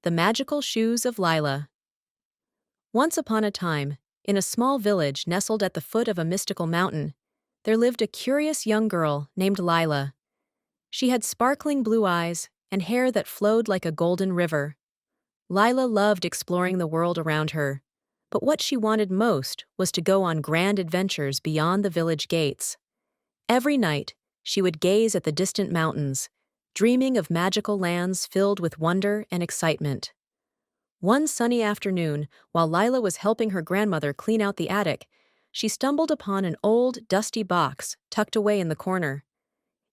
The Magical Shoes of Lila. Once upon a time, in a small village nestled at the foot of a mystical mountain, there lived a curious young girl named Lila. She had sparkling blue eyes and hair that flowed like a golden river. Lila loved exploring the world around her, but what she wanted most was to go on grand adventures beyond the village gates. Every night, she would gaze at the distant mountains, dreaming of magical lands filled with wonder and excitement. One sunny afternoon, while Lila was helping her grandmother clean out the attic, she stumbled upon an old, dusty box tucked away in the corner.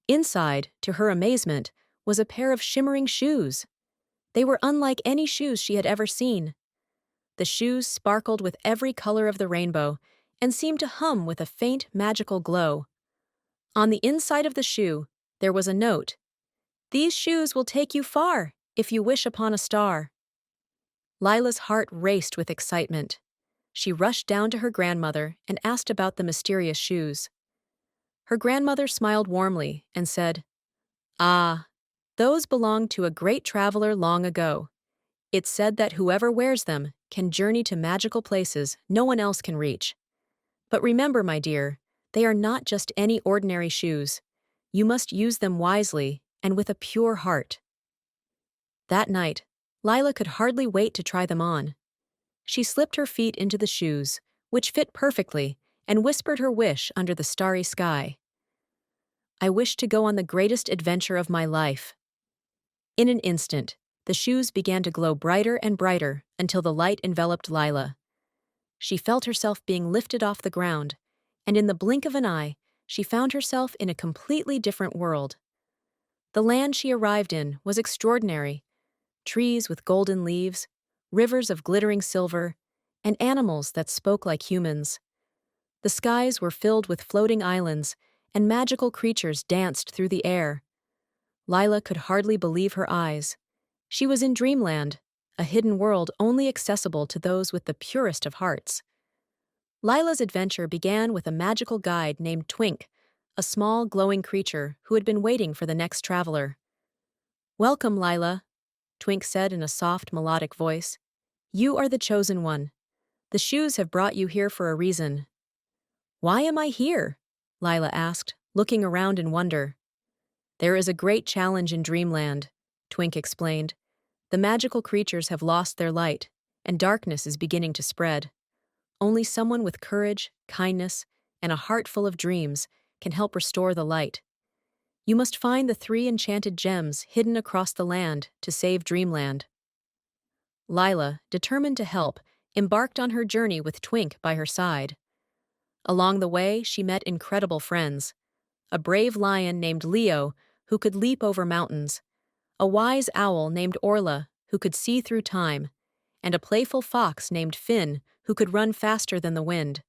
Inside, to her amazement, was a pair of shimmering shoes. They were unlike any shoes she had ever seen. The shoes sparkled with every color of the rainbow and seemed to hum with a faint, magical glow. On the inside of the shoe, there was a note. "These shoes will take you far, if you wish upon a star." Lila's heart raced with excitement. She rushed down to her grandmother and asked about the mysterious shoes. Her grandmother smiled warmly and said, "Ah, those belonged to a great traveler long ago. It's said that whoever wears them can journey to magical places no one else can reach. But remember, my dear, they are not just any ordinary shoes. You must use them wisely and with a pure heart." That night, Lila could hardly wait to try them on. She slipped her feet into the shoes, which fit perfectly, and whispered her wish under the starry sky. "I wish to go on the greatest adventure of my life." In an instant, the shoes began to glow brighter and brighter until the light enveloped Lila. She felt herself being lifted off the ground, and in the blink of an eye, she found herself in a completely different world. The land she arrived in was extraordinary. Trees with golden leaves, rivers of glittering silver, and animals that spoke like humans. The skies were filled with floating islands, and magical creatures danced through the air. Lila could hardly believe her eyes. She was in dreamland, a hidden world only accessible to those with the purest of hearts. Lila's adventure began with a magical guide named Twink, a small, glowing creature who had been waiting for the next traveler. "Welcome, Lila," Twink said in a soft, melodic voice. "You are the chosen one. The shoes have brought you here for a reason." "Why am I here?" Lila asked, looking around in wonder. "There is a great challenge in Dreamland," Twink explained. "The magical creatures have lost their light, and darkness is beginning to spread. Only someone with courage, kindness, and a heart full of dreams can help restore the light. You must find the 3 enchanted gems hidden across the land to save Dreamland." Lila, determined to help, embarked on her journey with Twink by her side. Along the way, she met incredible friends. A brave lion named Leo, who could leap over mountains. A wise owl named Orla, who could see through time. And a playful fox named Finn, who could run faster than the wind.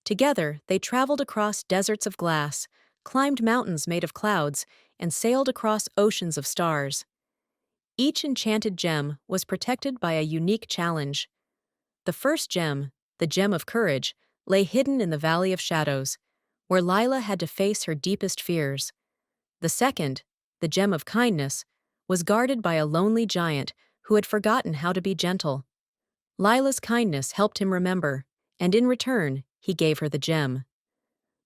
Together, they traveled across deserts of glass, climbed mountains made of clouds, and sailed across oceans of stars. Each enchanted gem was protected by a unique challenge. The first gem, the Gem of Courage, lay hidden in the Valley of Shadows, where Lila had to face her deepest fears. The second, the Gem of Kindness, was guarded by a lonely giant who had forgotten how to be gentle. Lila's kindness helped him remember, and in return, he gave her the gem.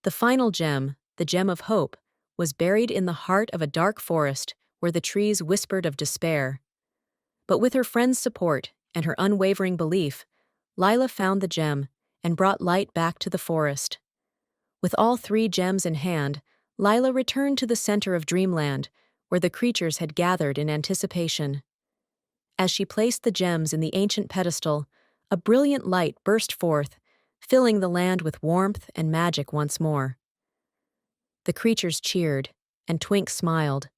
The final gem, the Gem of Hope, was buried in the heart of a dark forest where the trees whispered of despair. But with her friend's support and her unwavering belief, Lila found the gem and brought light back to the forest. With all 3 gems in hand, Lila returned to the center of Dreamland, where the creatures had gathered in anticipation. As she placed the gems in the ancient pedestal, a brilliant light burst forth, filling the land with warmth and magic once more. The creatures cheered, and Twink smiled.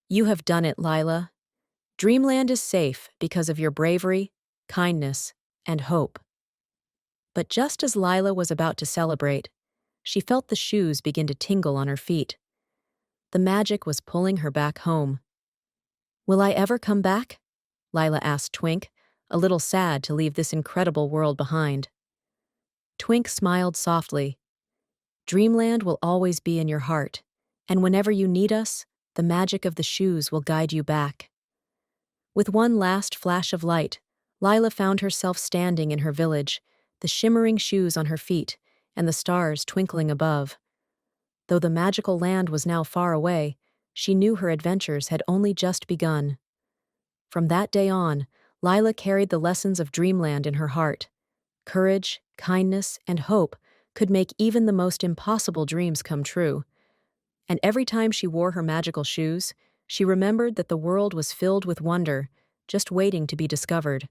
"You have done it, Lila. Dreamland is safe because of your bravery, kindness, and hope." But just as Lila was about to celebrate, she felt the shoes begin to tingle on her feet. The magic was pulling her back home. "Will I ever come back?" Lila asked Twink, a little sad to leave this incredible world behind. Twink smiled softly. "Dreamland will always be in your heart, and whenever you need us, the magic of the shoes will guide you back." With one last flash of light, Lila found herself standing in her village, the shimmering shoes on her feet, and the stars twinkling above. Though the magical land was now far away, she knew her adventures had only just begun. From that day on, Lila carried the lessons of Dreamland in her heart. Courage, kindness, and hope could make even the most impossible dreams come true. And every time she wore her magical shoes, she remembered that the world was filled with wonder, just waiting to be discovered.